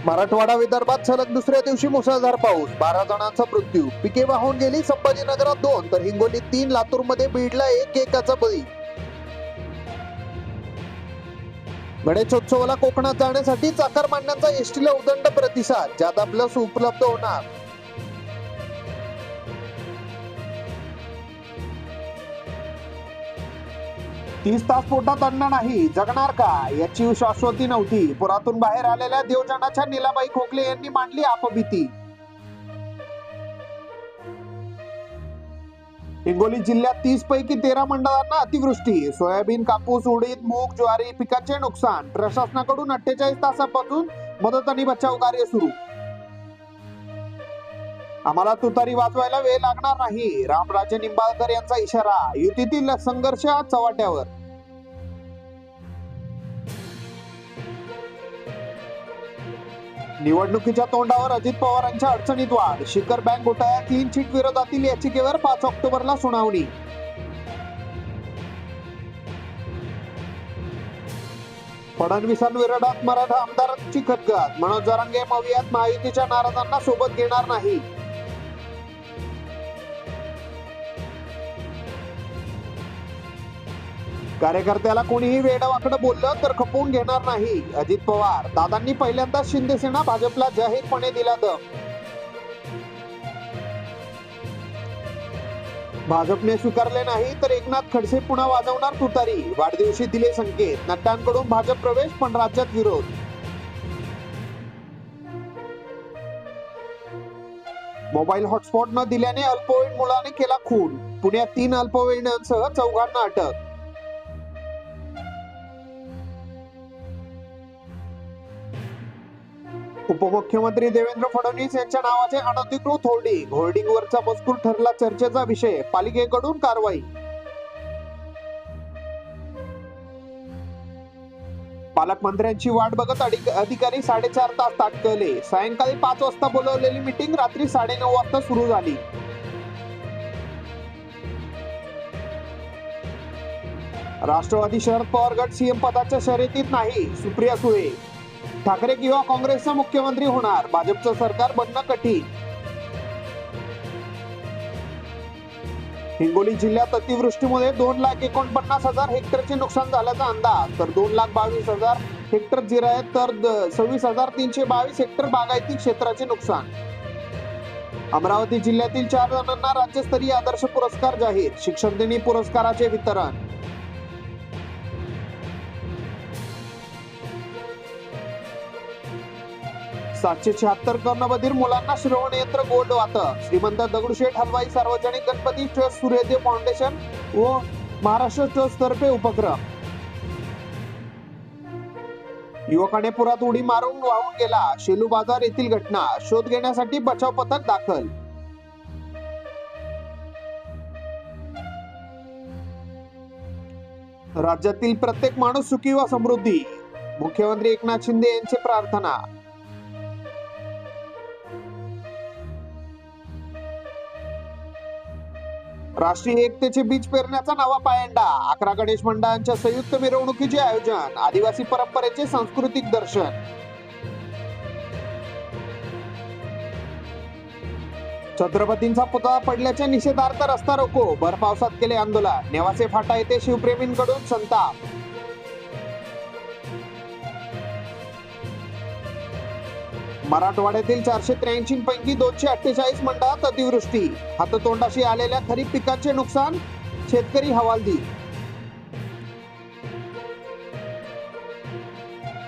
मराठवाडा विदर्भात सलग दुसऱ्या दिवशी मुसळधार पाऊस, 12 जणांचा मृत्यू, पिके वाहून गेली. संभाजीनगरात 2 तर हिंगोलीत 3, लातूरमध्ये बीडला एकाचा बळी. गणेशोत्सवाला कोकणात जाण्यासाठी चाकरमान्यांचा एसटीला उदंड प्रतिसाद, जादा प्लस उपलब्ध होणार. तीस तास पोटात अन्न नाही, जगणार का याची शाश्वती नव्हती. पुरातून बाहेर आलेल्या देवजनाच्या नीलाबाई खोकले यांनी मांडली आपबीती. हिंगोली जिल्ह्यात 30 पैकी 13 मंडळांना अतिवृष्टी. सोयाबीन, कापूस, उडीद, मूग, ज्वारी पिकांचे नुकसान. प्रशासनाकडून 48 तासापासून मदत आणि बचाव कार्य सुरू. आम्हाला तुतारी वाजवायला वेळ लागणार नाही, रामराजे निंबाळकर यांचा इशारा. युतीतील संघर्ष चव्हाट्यावर. निवडणुकीच्या तोंडावर अजित पवारांच्या अडचणीत वाढ. शिखर बँक घोटाळ्यात क्लीन चिट विरोधातील याचिकेवर 5 ऑक्टोबरला सुनावणी. फडणवीसांविरोधात मराठा आमदारांची खतखत. मनोज जरांगे मवियात महायुतीच्या नाराजांना सोबत घेणार नाही. कार्यकर्त्याला कोणीही वेडवाकडं बोललं तर खपवून घेणार नाही, अजित पवार. दादांनी पहिल्यांदाच शिंदे सेना भाजपला जाहीरपणे दिला दम. भाजपने स्वीकारले नाही तर एकनाथ खडसे पुन्हा वाजवणार तुतारी. वाढदिवशी दिले संकेत. नड्डांकडून भाजप प्रवेश पण राज्यात विरोध. मोबाईल हॉटस्पॉट न दिल्याने अल्पवयीन मुलाने केला खून. पुण्यात 3 अल्पवयीनांसह 4 अटक. उपमुख्यमंत्री देवेंद्र फडणवीस यांच्या नावाचे अनधिकृत होर्डिंग. होर्डिंगवरचा मजकूर ठरला चर्चेचा विषय. पालिकेकडून कारवाई. पालकमंत्र्यांची वाट बघत अधिकारी 4.5 तास ताटकळले. सायंकाळी 5 वाजता बोलवलेली मीटिंग रात्री 9:30 वाजता सुरू झाली. राष्ट्रवादी शरद पवार गट सीएम पदाच्या शर्यतीत नाही, सुप्रिया सुळे. ठाकरे किंवा काँग्रेसचा मुख्यमंत्री होणार, भाजपचं सरकार बनणं कठीण. हिंगोली जिल्ह्यात अतिवृष्टीमुळे 2,49,000 हेक्टरचे नुकसान झाल्याचा अंदाज. तर 2,22,000 हेक्टर जिरायत तर 26,322 हेक्टर बागायती क्षेत्राचे नुकसान. अमरावती जिल्ह्यातील 4 जणांना राज्यस्तरीय आदर्श पुरस्कार जाहीर. शिक्षक दिनी पुरस्काराचे वितरण. $776 कर्णबधीर मुलांना श्रवण यंत्र गोल्ड वाटप. श्रीमंत दगडूशेठ हलवाई सार्वजनिक गणपती ट्रस्ट, सूर्यदेव फाउंडेशन व महाराष्ट्र ट्रस्ट तर्फे उपक्रम. युवकाने पुरात उडी मारून वाहून गेला. शेलू बाजार येथील घटना. शोध घेण्यासाठी बचाव पथक दाखल. राज्यातील प्रत्येक माणूस सुखी व समृद्धी. मुख्यमंत्री एकनाथ शिंदे यांची प्रार्थना. राष्ट्रीय एकतेचे बीज पेरण्याचा नवा पायंडा. 11 गणेश मंडळांच्या संयुक्त मिरवणुकीचे आयोजन. आदिवासी परंपरेचे सांस्कृतिक दर्शन. छत्रपतींचा पुतळा पडल्याच्या निषेधार्थ रस्ता रोको. भर पावसात केले आंदोलन. नेवासे फाटा येथे शिवप्रेमींकडून संताप. मराठवाड्यातील 483 पैकी 248 मंडळात अतिवृष्टी. हाततोंडाशी आलेल्या खरीप पिकांचे नुकसान, शेतकरी हवालदिल.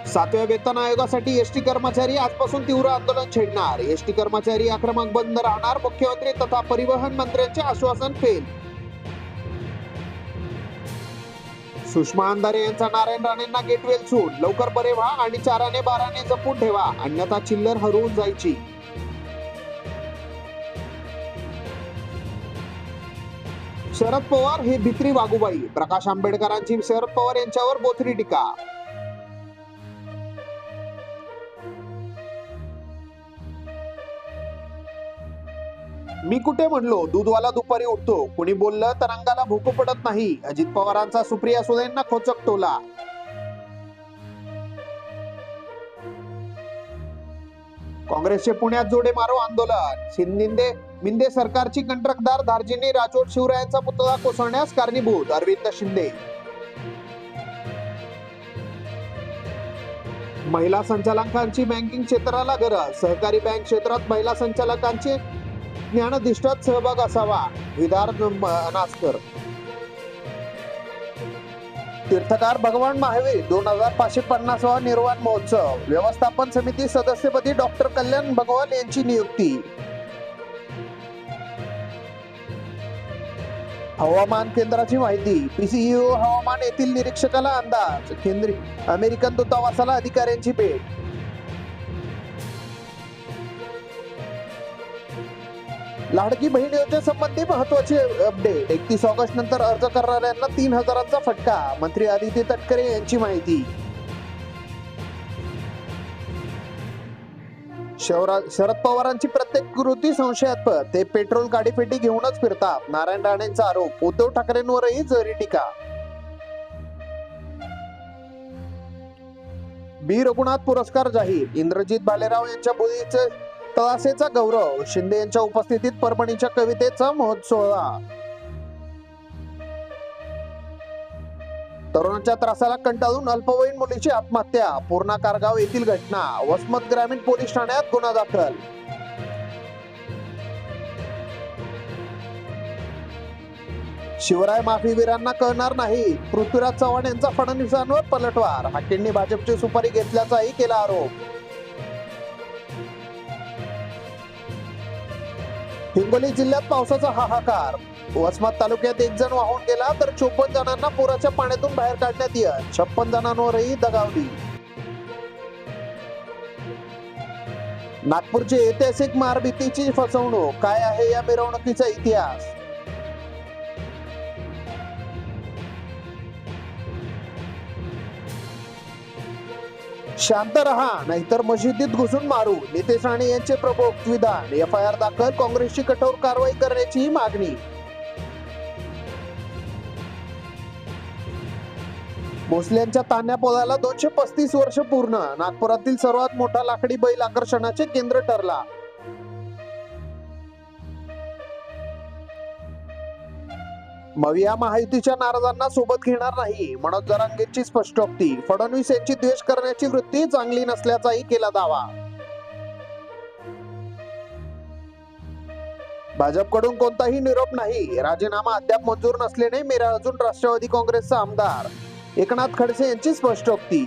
7व्या वेतन आयोगासाठी एसटी कर्मचारी आजपासून तीव्र आंदोलन छेडणार. एसटी कर्मचारी आक्रमक बंद राहणार. मुख्यमंत्री तथा परिवहन मंत्र्यांचे आश्वासन फेल. सुषमा अंधारे यांचा नारायण राणेंना गेटवेल सूट. लवकर बरे व्हा आणि 4 जपून ठेवा, अन्यथा चिल्लर हरवून जायची. शरद पवार हे भित्री वाघूबाई. प्रकाश आंबेडकरांची शरद पवार यांच्यावर बोथरी टीका. मी कुठे म्हणलो दूधवाला दुपारी उठतो. कोणी बोललं तर अंगाला भूक पडत नाही. अजित पवारांचा सुप्रिया सुळेंना खोचक टोला. काँग्रेसचे पुण्यात जोडे मारो आंदोलन. मिंदे सरकारची कंत्राटदार धार्जिनी राठोड शिवरायांचा पुतळा कोसळण्यास कारणीभूत अरविंद शिंदे. महिला संचालकांची बँकिंग क्षेत्राला गरज. सहकारी बँक क्षेत्रात महिला संचालकांचे ज्ञाननिष्ठात सहभाग असावा. विधान अनास्कर. तीर्थकार भगवान महावीर 2550वा निर्वाण महोत्सव. व्यवस्थापन समिती सदस्यपदी डॉक्टर कल्याण भगवान यांची नियुक्ती. हवामान केंद्राची माहिती. पीसीयू हवामान येथील निरीक्षकाला अंदाज. अमेरिकन दूतावासाला अधिकाऱ्यांची भेट. लाडकी बहीण योजनेसंबंधी महत्वाची अपडेट. 31 ऑगस्ट नंतर अर्ज करणाऱ्यांना 3000चा फटका. मंत्री आदित्य तटकरे यांची माहिती. शरद पवारांची प्रत्येक कृती संशयास्पद. ते पेट्रोल गाडीपेटी घेऊनच फिरतात. नारायण राणेंचा आरोप. उद्धव ठाकरेंवरही जरी टीका. बी रघुनाथ पुरस्कार जाहीर. इंद्रजित भालेराव यांच्या मुलीचे तळासेचा गौरव. शिंदे यांच्या उपस्थितीत परभणीच्या कवितेचा महोत्सव. तरुणाच्या त्रासाला कंटाळून अल्पवयीन मुलीची आत्महत्या. पूर्णा कारगाव येथील घटना. वसमत ग्रामीण पोलीस ठाण्यात गुन्हा दाखल. शिवराय माफीवीरांना कळणार नाही. पृथ्वीराज चव्हाण यांचा फडणवीसांवर पलटवार. हाकेंनी भाजपची सुपारी घेतल्याचाही केला आरोप. हिंगोली जिल्ह्यात पावसाचा हाहाकार. वसमत तालुक्यात 1 जण वाहून गेला तर 54 जणांना पुराच्या पाण्यातून बाहेर काढण्यात यश. 56 जणांवरही दगावली. नागपूरची ऐतिहासिक मारबीतीची फसवणूक. काय आहे या मिरवणुकीचा इतिहास? शांत रहा नाहीतर मशिदीत घुसून मारू. नितेश राणे यांचे प्रबोध विधान. एफआयआर दाखल. काँग्रेसची कठोर कारवाई करण्याची मागणी. भोसल्यांच्या तान्या पोळ्याला 235 वर्ष पूर्ण. नागपुरातील सर्वात मोठा लाकडी बैल आकर्षणाचे केंद्र ठरला. मविया महायुतीच्या नाराजांना सोबत घेणार नाही. मनोज जरांगेंची स्पष्टोक्ती. फडणवीस यांची द्वेष करण्याची वृत्ती चांगली नसल्याचाही केला दावा. भाजपकडून कोणताही निरोप नाही. राजीनामा अद्याप मंजूर नसल्याने मीरा अजून राष्ट्रवादी काँग्रेसचा आमदार. एकनाथ खडसे यांची स्पष्टोक्ती.